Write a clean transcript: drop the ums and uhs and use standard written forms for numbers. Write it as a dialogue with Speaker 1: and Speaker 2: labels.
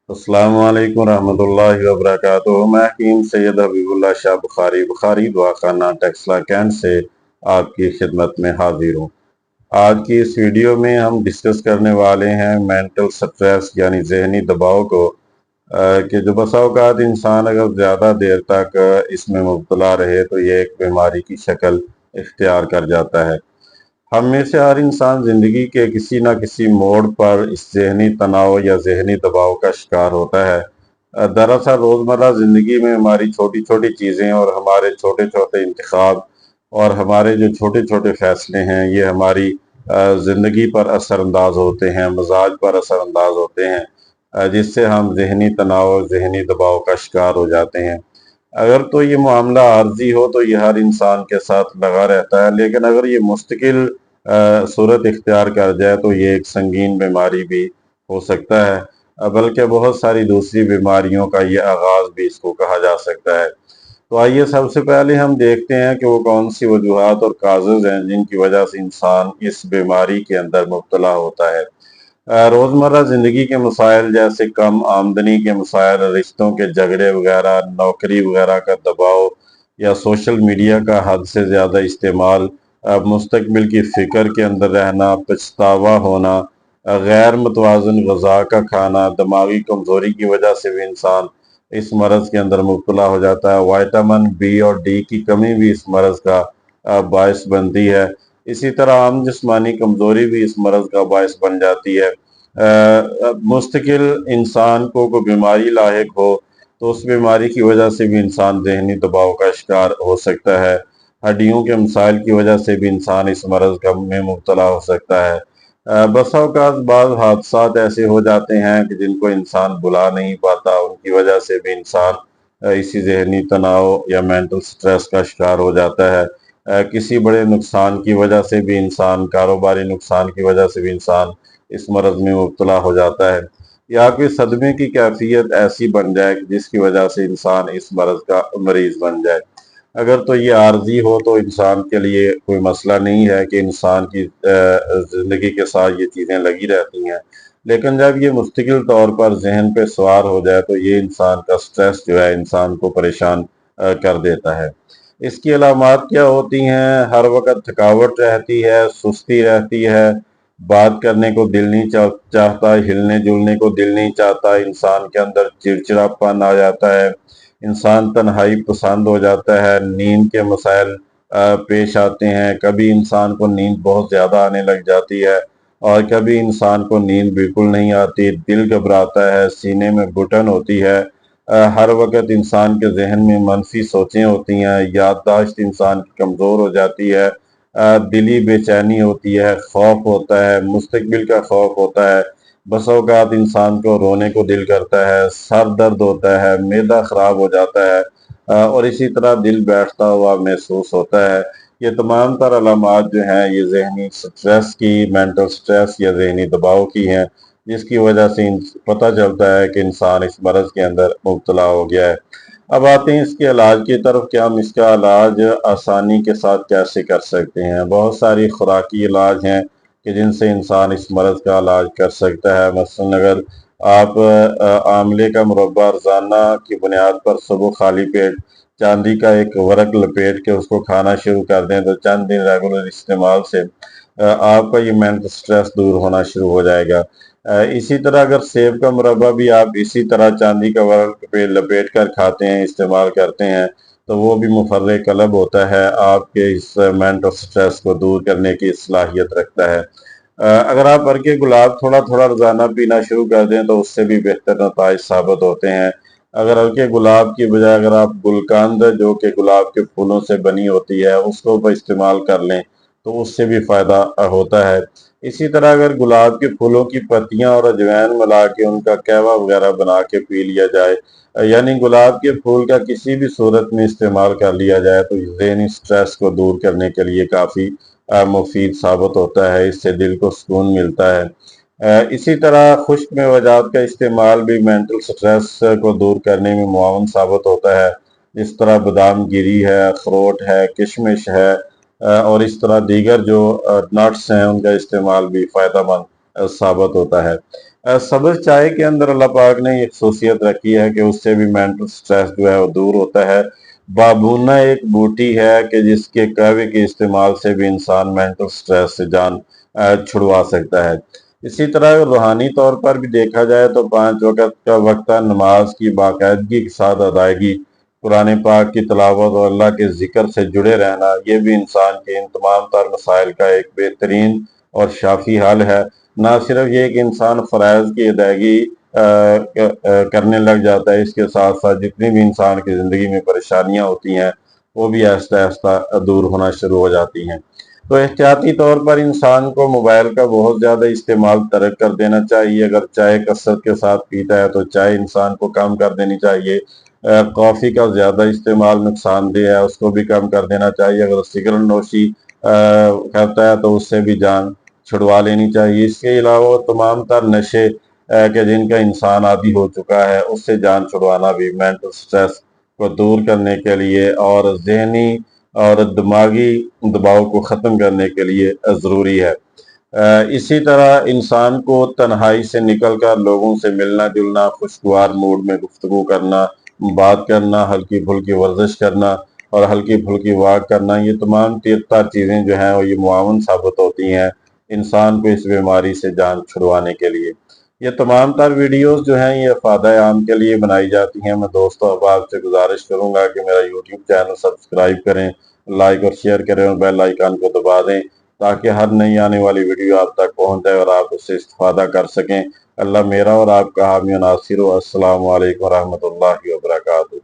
Speaker 1: अस्सलाम वालेकुम रहमतुल्लाहि व बरकातुहू। मैं हकीम सैयद हबीबुल्लाह शाह बुखारी दुआखाना टेक्सला कैंट से आपकी खिदमत में हाजिर हूँ। आज की इस वीडियो में हम डिस्कस करने वाले हैं मेंटल स्ट्रेस यानी जहनी दबाव को, कि जो बसा औकात इंसान अगर ज़्यादा देर तक इसमें मुब्तला रहे तो ये एक बीमारी की शक्ल इख्तियार कर जाता है। हम में से हर इंसान ज़िंदगी के किसी न किसी मोड़ पर इस ज़हनी तनाव या ज़हनी दबाव का शिकार होता है। दरअसल रोज़मर्रा ज़िंदगी में हमारी छोटी-छोटी चीज़ें और हमारे छोटे-छोटे इंतखाब और हमारे जो छोटे-छोटे फ़ैसले हैं, ये हमारी ज़िंदगी पर असरअंदाज़ होते हैं, मिज़ाज पर असरअंदाज़ होते हैं, जिससे हम ज़हनी तनाव, ज़हनी दबाव का शिकार हो जाते हैं। अगर तो ये मामला आर्ज़ी हो तो ये हर इंसान के साथ लगा रहता है, लेकिन अगर ये मुस्तकिल सूरत इख्तियार कर जाए तो ये एक संगीन बीमारी भी हो सकता है, बल्कि बहुत सारी दूसरी बीमारियों का ये आगाज़ भी इसको कहा जा सकता है। तो आइए सबसे पहले हम देखते हैं कि वो कौन सी वजूहात और काज़ेज़ हैं जिनकी वजह से इंसान इस बीमारी के अंदर मुब्तला होता है। रोज़मर्रा ज़िंदगी के मसाइल जैसे कम आमदनी के मसाइल, रिश्तों के झगड़े वगैरह, नौकरी वगैरह का दबाव या सोशल मीडिया का हद से ज़्यादा इस्तेमाल, मुस्तकबिल की फ़िक्र के अंदर रहना, पछतावा होना, गैर मुतवाज़न ग़िज़ा का खाना, दिमागी कमज़ोरी की वजह से भी इंसान इस मरज़ के अंदर मुब्तला हो जाता है। विटामिन बी और डी की कमी भी इस मरज़ का बायस बनती है। इसी तरह आम जिस्मानी कमज़ोरी भी इस मरज़ का बायस बन जाती है। मुस्तकिल इंसान को कोई बीमारी लाहिक हो तो उस बीमारी की वजह से भी इंसान ज़हनी दबाव का शिकार हो सकता है। हड्डियों के मसाइल की वजह से भी इंसान इस मरज़ का में मुब्तला हो सकता है। बसा औक़ात बाज़ हादसात ऐसे हो जाते हैं कि जिनको इंसान भुला नहीं पाता, उनकी वजह से भी इंसान इसी ज़हनी तनाव या मेंटल स्ट्रेस का शिकार हो जाता है। किसी बड़े नुकसान की वजह से भी इंसान, कारोबारी नुकसान की वजह से भी इंसान इस मरज़ में मुब्तला हो जाता है, या कोई सदमे की कैफियत ऐसी बन जाए कि जिसकी वजह से इंसान इस मरज़ का मरीज़ बन जाए। अगर तो ये आर्ज़ी हो तो इंसान के लिए कोई मसला नहीं है कि इंसान की ज़िंदगी के साथ ये चीज़ें लगी रहती हैं। लेकिन जब ये मुस्तकिल तौर पर ज़हन पे सवार हो जाए तो ये इंसान का स्ट्रेस जो है इंसान को परेशान कर देता है। इसकी अलामात क्या होती हैं? हर वक़्त थकावट रहती है, सुस्ती रहती है, बात करने को दिल नहीं चाहता, हिलने-जुलने को दिल नहीं चाहता, इंसान के अंदर चिड़चिड़ापन आ जाता है, इंसान तन्हाई पसंद हो जाता है, नींद के मसाइल पेश आते हैं। कभी इंसान को नींद बहुत ज़्यादा आने लग जाती है और कभी इंसान को नींद बिल्कुल नहीं आती, दिल घबराता है, सीने में घुटन होती है, हर वक़्त इंसान के ज़हन में मनफ़ी सोचें होती हैं, याददाश्त इंसान की कमज़ोर हो जाती है, दिली बेचैनी होती है, खौफ होता है, मुस्तकबिल का खौफ होता है। बस औक़ात इंसान को रोने को दिल करता है, सर दर्द होता है, मैदा ख़राब हो जाता है, और इसी तरह दिल बैठता हुआ महसूस होता है। ये तमाम तर अलामात जो हैं ये ज़हनी स्ट्रेस की, मेंटल स्ट्रेस या ज़हनी दबाव की हैं, जिसकी वजह से पता चलता है कि इंसान इस मरज़ के अंदर मुब्तला हो गया है। अब आते हैं इसके इलाज की तरफ कि हम इसका इलाज आसानी के साथ कैसे कर सकते हैं। बहुत सारी खुराकी इलाज हैं कि जिनसे इंसान इस मरज़ का इलाज कर सकता है। मसलन अगर आप आंवले का मुरब्बा रोज़ाना की बुनियाद पर सुबह खाली पेट चांदी का एक वर्क लपेट के उसको खाना शुरू कर दें तो चंद दिन रेगुलर इस्तेमाल से आपका ये मेंटल स्ट्रेस दूर होना शुरू हो जाएगा। इसी तरह अगर सेब का मुरब्बा भी आप इसी तरह चांदी का वर्क पे लपेट कर खाते हैं, इस्तेमाल करते हैं, तो वो भी मुफर्रे कलब होता है, आपके इस मेंटल स्ट्रेस को दूर करने की सलाहियत रखता है। अगर आप अर्के गुलाब थोड़ा-थोड़ा रोज़ाना पीना शुरू कर दें तो उससे भी बेहतर नताइज साबित होते हैं। अगर अर्के गुलाब की बजाय अगर आप गुलकंद जो कि गुलाब के फूलों से बनी होती है उसको इस्तेमाल कर लें तो उससे भी फ़ायदा होता है। इसी तरह अगर गुलाब के फूलों की पत्तियाँ और अजवाइन मिला के उनका कहवा वगैरह बना के पी लिया जाए, यानी गुलाब के फूल का किसी भी सूरत में इस्तेमाल कर लिया जाए तो ज़हनी स्ट्रेस को दूर करने के लिए काफ़ी मुफीद साबित होता है, इससे दिल को सुकून मिलता है। इसी तरह खुश्क मेवजात का इस्तेमाल भी मेंटल स्ट्रेस को दूर करने में मुआवन साबित होता है। इस तरह बादाम गिरी है, अखरोट है, किशमिश है, और इस तरह दीगर जो नट्स हैं उनका इस्तेमाल भी फ़ायदेमंद ثابت ہوتا ہے۔ سبز چائے کے اندر اللہ پاک نے یہ خصوصیت رکھی ہے کہ اس سے بھی مینٹل سٹریس جو ہے وہ دور ہوتا ہے۔ بابونا ایک بوٹی ہے کہ جس کے قہوے کے استعمال سے بھی انسان مینٹل سٹریس سے جان چھڑوا سکتا ہے۔ اسی طرح روحانی طور پر بھی دیکھا جائے تو 5 وقت کا وقتہ نماز کی باقاعدگی کے ساتھ ادائیگی، قرآن پاک کی تلاوت اور اللہ کے ذکر سے جڑے رہنا، یہ بھی انسان کے ان تمام تر مسائل کا ایک بہترین اور شافی حل ہے۔ نہ صرف یہ کہ انسان فرائض کی ادائیگی کرنے لگ جاتا ہے، اس کے ساتھ ساتھ جتنی بھی انسان کی زندگی میں پریشانیاں ہوتی ہیں وہ بھی آہستہ آہستہ دور ہونا شروع ہو جاتی ہیں۔ تو احتیاطی طور پر انسان کو موبائل کا بہت زیادہ استعمال ترک کر دینا چاہیے۔ اگر چائے کثرت کے ساتھ پیتا ہے تو چائے انسان کو کم کر دینی چاہیے۔ کافی کا زیادہ استعمال نقصان دہ ہے، اس کو بھی کم کر دینا چاہیے۔ اگر سگریٹ نوشی کرتا ہے تو اس سے بھی جان چھڑوا لینی چاہیے۔ اس کے علاوہ تمام تر نشے کہ جن کا انسان عادی ہو چکا ہے، اس سے جان چھڑوانا بھی مینٹل سٹریس کو دور کرنے کے لیے اور ذہنی اور دماغی دباؤ کو ختم کرنے کے لیے ضروری ہے۔ اسی طرح انسان کو تنہائی سے نکل کر لوگوں سے ملنا جلنا، خوشگوار موڈ میں گفتگو کرنا، بات کرنا، ہلکی پھلکی ورزش کرنا اور ہلکی پھلکی واک کرنا، یہ تمام تر چیزیں جو ہیں وہ یہ معاون ثابت ہوتی ہیں انسان کو اس بیماری سے جان چھڑوانے کے لیے۔ یہ تمام تر ویڈیوز جو ہیں یہ افادہ عام کے لیے بنائی جاتی ہیں۔ میں دوستوں احباب سے گزارش کروں گا کہ میرا یوٹیوب چینل سبسکرائب کریں، لائک اور شیئر کریں اور بیل آئیکن کو دبا دیں تاکہ ہر نئی آنے والی ویڈیو آپ تک پہنچ جائے اور آپ اس سے استفادہ کر سکیں۔ اللہ میرا اور آپ کا حامی و ناصر ہو۔ السلام علیکم ورحمۃ اللہ وبرکاتہ۔